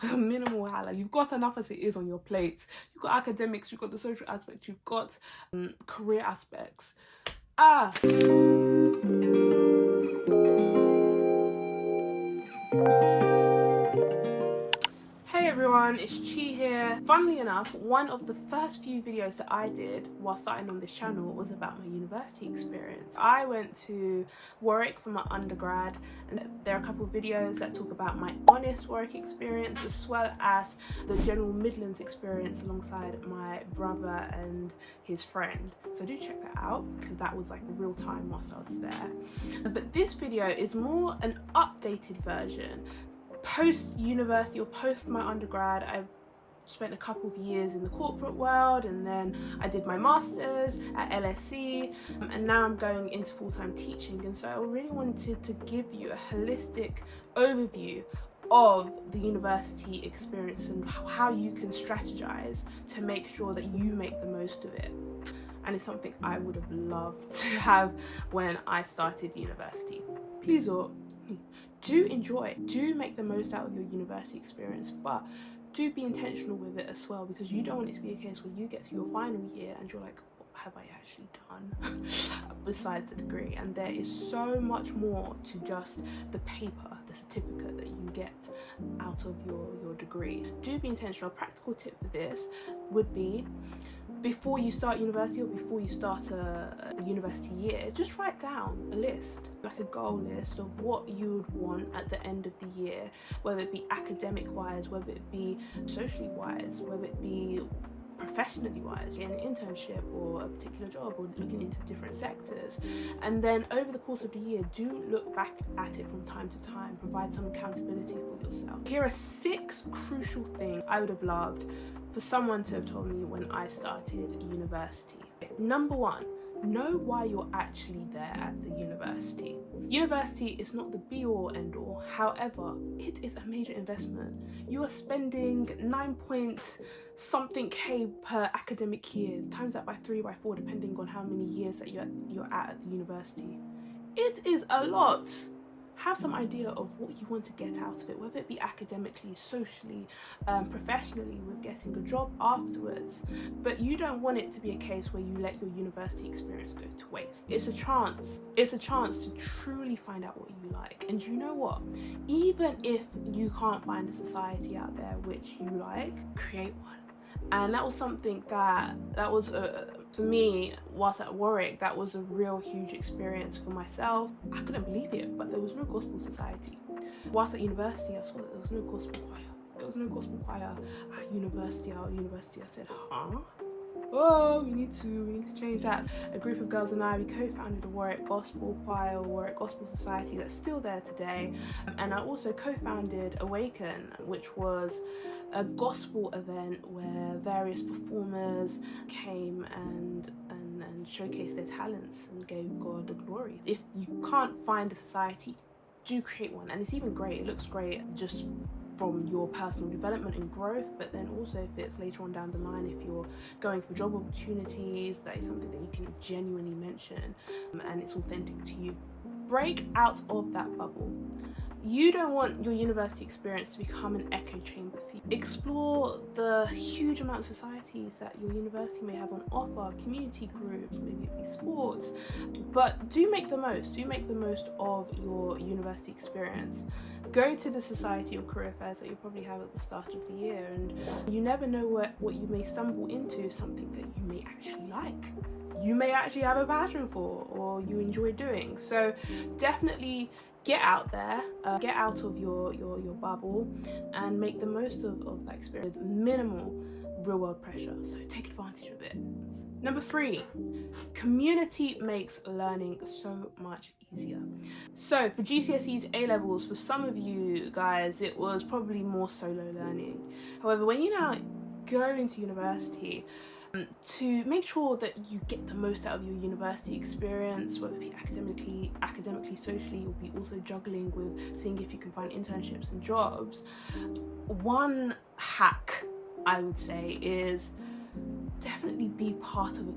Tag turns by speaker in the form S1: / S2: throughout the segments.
S1: Minimal high. You've got enough as it is on your plate. You've got academics, you've got the social aspect, you've got career aspects. Hey everyone, it's Chi here. Funnily enough, one of the first few videos that I did while starting on this channel was about my university experience. I went to Warwick for my undergrad, and there are a couple of videos that talk about my honest Warwick experience as well as the general Midlands experience alongside my brother and his friend. So do check that out because that was like real time whilst I was there. But this video is more an updated version. Post university or post my undergrad, I've spent a couple of years in the corporate world, and then I did my masters at LSE, and now I'm going into full-time teaching. And so I really wanted to give you a holistic overview of the university experience and how you can strategize to make sure that you make the most of it. And it's something I would have loved to have when I started university. Please do enjoy, do make the most out of your university experience, but do be intentional with it as well, because you don't want it to be a case where you get to your final year and you're like, what have I actually done besides the degree? And there is so much more to just the paper, the certificate that you get out of your degree. Do be intentional. A practical tip for this would be, before you start university or before you start a university year, just write down a list, like a goal list of what you would want at the end of the year, whether it be academic wise, whether it be socially wise, whether it be professionally wise, an internship or a particular job, or looking into different sectors. And then over the course of the year, do look back at it from time to time, provide some accountability for yourself. Here are 6 crucial things I would have loved for someone to have told me when I started university. Number 1, know why you're actually there at the university. University is not the be-all end-all. However, it is a major investment. You are spending 9-point-something K per academic year. Times that by 3, by 4, depending on how many years that you're at the university. It is a lot. Have some idea of what you want to get out of it, whether it be academically, socially, professionally, with getting a job afterwards. But you don't want it to be a case where you let your university experience go to waste. It's a chance to truly find out what you like. And you know what? Even if you can't find a society out there which you like, create one. And that was something that was for me whilst at Warwick. That was a real huge experience for myself. I couldn't believe it, but there was no gospel society. Whilst at university, I saw that there was no gospel choir. There was no gospel choir at university. I said, huh? Oh, we need to change that. A group of girls and I, we co-founded a Warwick Gospel Choir, Warwick Gospel Society that's still there today. And I also co-founded Awaken, which was a gospel event where various performers came and showcased their talents and gave God the glory. If you can't find a society, do create one. And it's even great, it looks great just from your personal development and growth, but then also if it's later on down the line, if you're going for job opportunities, that is something that you can genuinely mention and it's authentic to you. Break out of that bubble. You don't want your university experience to become an echo chamber for you. Explore the huge amount of societies that your university may have on offer, community groups, maybe it be sports, but do make the most of your university experience. Go to the society or career fairs that you probably have at the start of the year, and you never know what you may stumble into, something that you may actually like, you may actually have a passion for, or you enjoy doing. So definitely get out there, get out of your bubble and make the most of that experience with minimal real world pressure. So take advantage of it. Number 3, community makes learning so much easier. So for GCSEs, A-levels, for some of you guys, it was probably more solo learning. However, when you now go into university, to make sure that you get the most out of your university experience, whether it be academically, socially, you'll be also juggling with seeing if you can find internships and jobs. One hack I would say is definitely be part of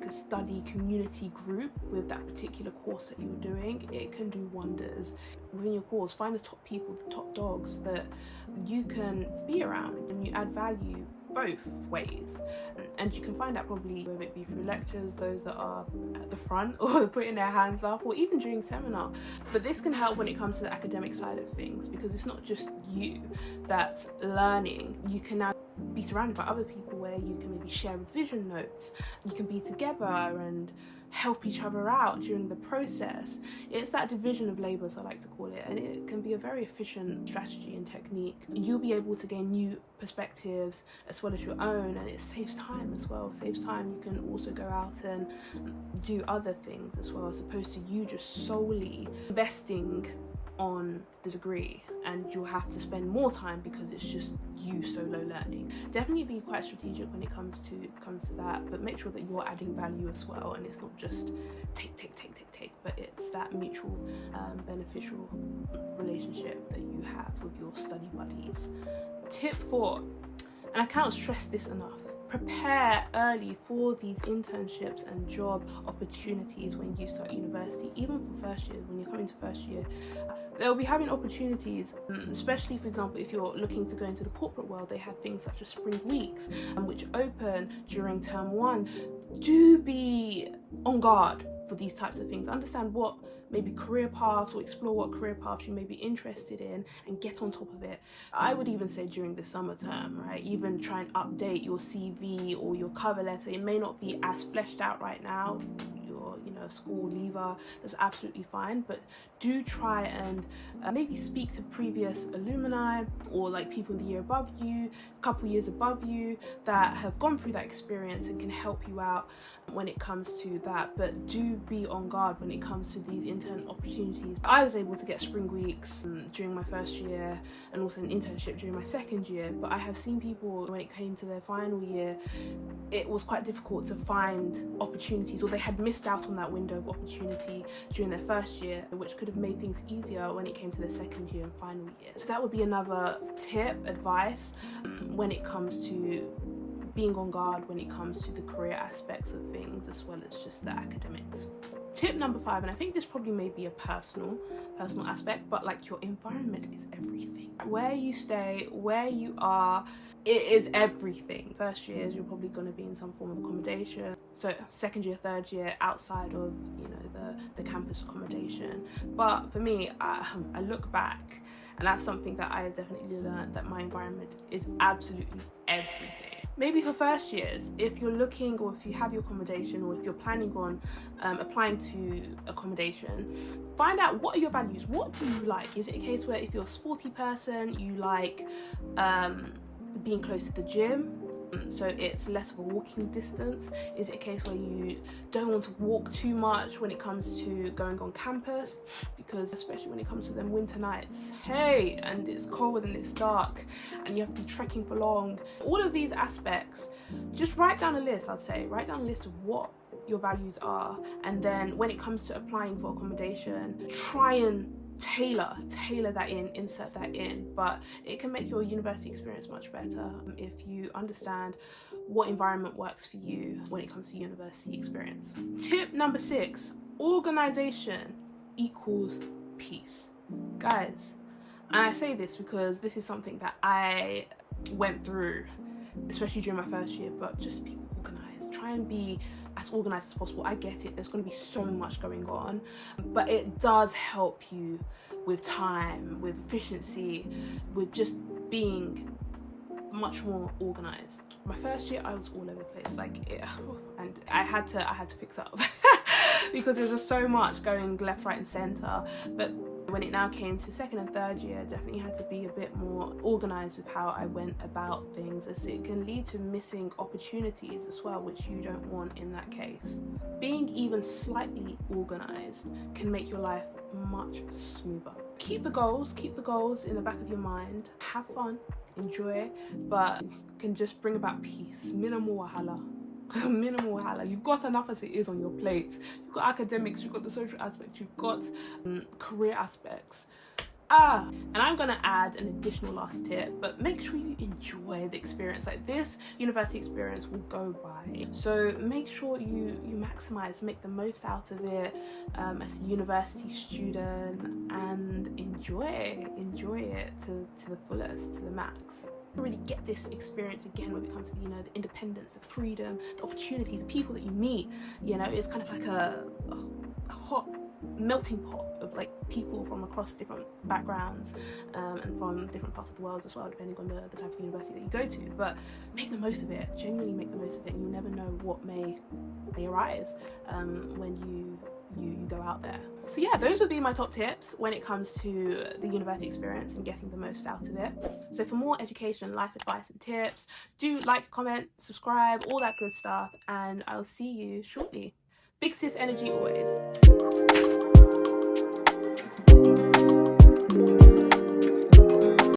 S1: a study community group with that particular course that you're doing. It can do wonders. Within your course, find the top people, the top dogs that you can be around, and you add value both ways. And you can find out probably whether it be through lectures, those that are at the front or putting their hands up, or even during seminar. But this can help when it comes to the academic side of things, because it's not just you that's learning. You can now be surrounded by other people where you can maybe share revision notes, you can be together and help each other out during the process. It's that division of labour, as I like to call it, and it can be a very efficient strategy and technique. You'll be able to gain new perspectives as well as your own, and it saves time as well. It saves time. You can also go out and do other things as well, as opposed to you just solely investing on the degree, and you'll have to spend more time because it's just you solo learning. Definitely be quite strategic when it comes to that, but make sure that you're adding value as well, and it's not just take, but it's that mutual beneficial relationship that you have with your study buddies. Tip 4, and I cannot stress this enough: prepare early for these internships and job opportunities when you start university. Even for first year, when you're coming to first year, they'll be having opportunities, especially, for example, if you're looking to go into the corporate world. They have things such as spring weeks, which open during term 1. Do be on guard for these types of things. Understand what maybe career paths, or explore what career paths you may be interested in, and get on top of it. I would even say during the summer term, right? Even try and update your CV or your cover letter. It may not be as fleshed out right now. You're, a school leaver, that's absolutely fine, but do try and maybe speak to previous alumni, or like people in the year above you, a couple years above you, that have gone through that experience and can help you out when it comes to that. But do be on guard when it comes to these intern opportunities. I was able to get spring weeks during my first year, and also an internship during my second year, but I have seen people, when it came to their final year, it was quite difficult to find opportunities, or they had missed out on that window of opportunity during their first year, which could have made things easier when it came to their second year and final year. So that would be another tip, advice, when it comes to being on guard when it comes to the career aspects of things, as well as just the academics. Tip number 5, and I think this probably may be a personal aspect, but like, your environment is everything. Where you stay, where you are, it is everything. First years, you're probably going to be in some form of accommodation. So second year, third year, outside of the campus accommodation. But for me, I look back, and that's something that I definitely learned, that my environment is absolutely everything. Maybe for first years, if you're looking, or if you have your accommodation, or if you're planning on applying to accommodation, find out what are your values. What do you like? Is it a case where if you're a sporty person, you like being close to the gym, so it's less of a walking distance? Is it a case where you don't want to walk too much when it comes to going on campus? Because especially when it comes to them winter nights, hey, and it's cold and it's dark and you have to be trekking for long. All of these aspects, just write down a list. I'd say write down a list of what your values are, and then when it comes to applying for accommodation, try and tailor that in, insert that in. But it can make your university experience much better if you understand what environment works for you when it comes to university experience. Tip number 6, organization equals peace. Guys, and I say this because this is something that I went through, especially during my first year, but just be organized. Try and be as organized as possible. I get it, there's going to be so much going on, but it does help you with time, with efficiency, with just being much more organized. My first year, I was all over the place, and I had to fix up because there was just so much going left, right, and center. But when it now came to second and third year, I definitely had to be a bit more organized with how I went about things, as it can lead to missing opportunities as well, which you don't want in that case. Being even slightly organized can make your life much smoother. Keep the goals in the back of your mind. Have fun, enjoy, but can just bring about peace. Minimal wahala. Minimal wahala. You've got enough as it is on your plate. You've got academics, you've got the social aspect, you've got career aspects. And I'm gonna add an additional last tip, but make sure you enjoy the experience. Like, this university experience will go by, so make sure you maximize, make the most out of it as a university student, and enjoy it to the fullest, to the max. Really get this experience again when it comes to, you know, the independence, the freedom, the opportunities, the people that you meet. You know, it's kind of like a hot melting pot of like people from across different backgrounds and from different parts of the world as well, depending on the type of university that you go to. But make the most of it, genuinely make the most of it, and you'll never know what may arise when you go out there. So yeah, those would be my top tips when it comes to the university experience and getting the most out of it. So for more education, life advice and tips, do like, comment, subscribe, all that good stuff, and I'll see you shortly. Big sis energy always.